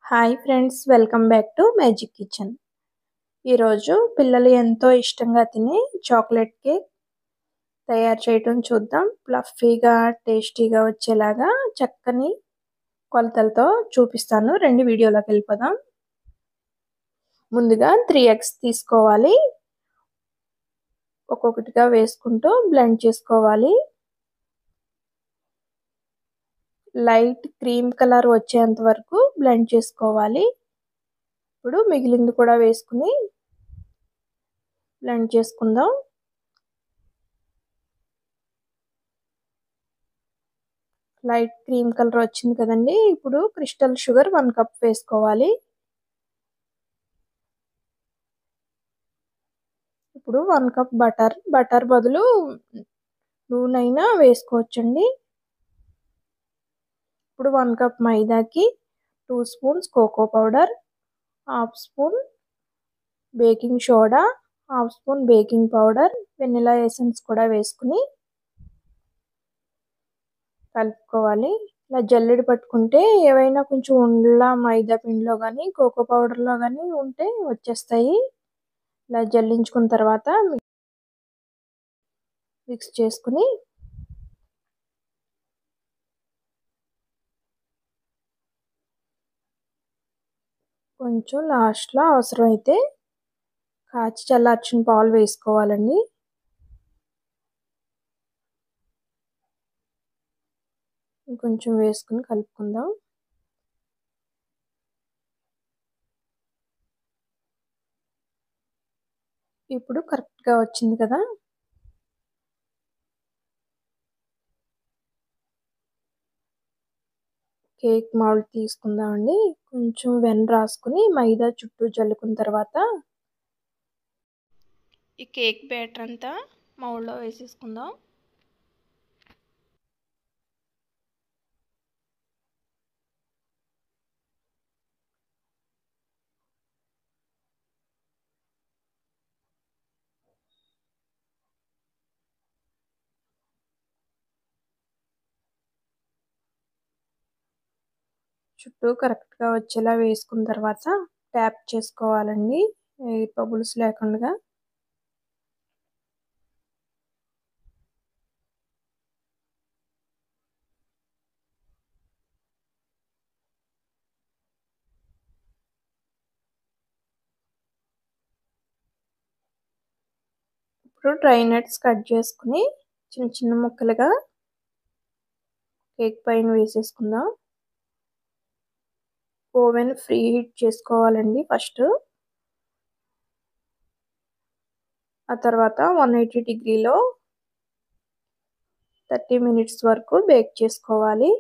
Hi friends, welcome back to magic kitchen. ఈరోజు పిల్లలు ఎంతో ఇష్టంగా తినే చాక్లెట్ కేక్ తయారు చేయడం చూద్దాం. ఫ్లఫీగా టేస్టీగా వచ్చేలాగా చక్కని కొలతలతో చూపిస్తాను. రెండు వీడియోలోకి వెళ్ళిపోదాం. ముందుగా 3 eggs తీసుకోవాలి. ఒక్కొక్కటిగా వేసుకుంటూ బ్లెండ్ చేసుకోవాలి. లైట్ క్రీమ్ కలర్ వచ్చేంత వరకు బ్లెండ్ చేసుకోవాలి. ఇప్పుడు మిగిలింది కూడా వేసుకుని బ్లెండ్ చేసుకుందాం. లైట్ క్రీమ్ కలర్ వచ్చింది కదండి. ఇప్పుడు క్రిస్టల్ షుగర్ 1 కప్ వేసుకోవాలి. ఇప్పుడు 1 కప్ బటర్ బదులు నూనె అయినా వేసుకోవచ్చండి. ఇప్పుడు 1 కప్ మైదాకి 2 spoons cocoa powder, half spoon baking soda, half spoon baking powder, vanilla essence కూడా వేసుకుని కలుపుకోవాలి. ఇలా జల్లెడ పట్టుకుంటే ఏవైనా కొంచెం ఉండలా మైదా పిండిలో కానీ కోకో పౌడర్లో కానీ ఉంటే వచ్చేస్తాయి. ఇలా జల్లించుకున్న తర్వాత మిక్స్ చేసుకుని కొంచెం లాస్ట్లో అవసరమైతే కాచి చల్లార్చిన పాలు వేసుకోవాలండి. కొంచెం వేసుకుని కలుపుకుందాం. ఇప్పుడు కరెక్ట్గా వచ్చింది కదా. కేక్ మౌల్డ్ తీసుకుందామండి. కొంచెం వెన్న రాసుకుని మైదా చుట్టూ జల్లుకున్న తర్వాత ఈ కేక్ బ్యాటర్ అంతా మౌల్డ్లో వేసేసుకుందాం. చుట్టూ కరెక్ట్గా వచ్చేలా వేసుకున్న తర్వాత ట్యాప్ చేసుకోవాలండి, ఎయిర్ బబుల్స్ లేకుండా. ఇప్పుడు డ్రై నట్స్ కట్ చేసుకుని చిన్న చిన్న ముక్కలుగా కేక్ పైన వేసేసుకుందాం. ఓవెన్ ఫ్రీ హీట్ చేసుకోవాలండి ఫస్ట్. ఆ తర్వాత 180 డిగ్రీలో 30 మినిట్స్ వరకు బేక్ చేసుకోవాలి.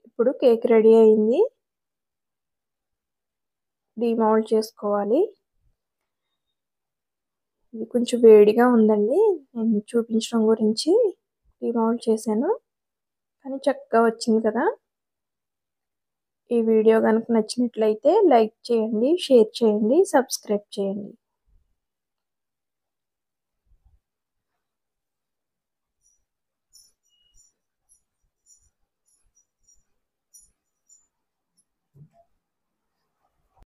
ఇప్పుడు కేక్ రెడీ అయింది. డిమౌల్డ్ చేసుకోవాలి. ఇది కొంచెం వేడిగా ఉందండి. నేను చూపించడం గురించి డిమౌల్డ్ చేశాను, కానీ చక్కగా వచ్చింది కదా. ఈ వీడియో కనుక నచ్చినట్లయితే లైక్ చేయండి, షేర్ చేయండి, సబ్స్క్రైబ్ చేయండి.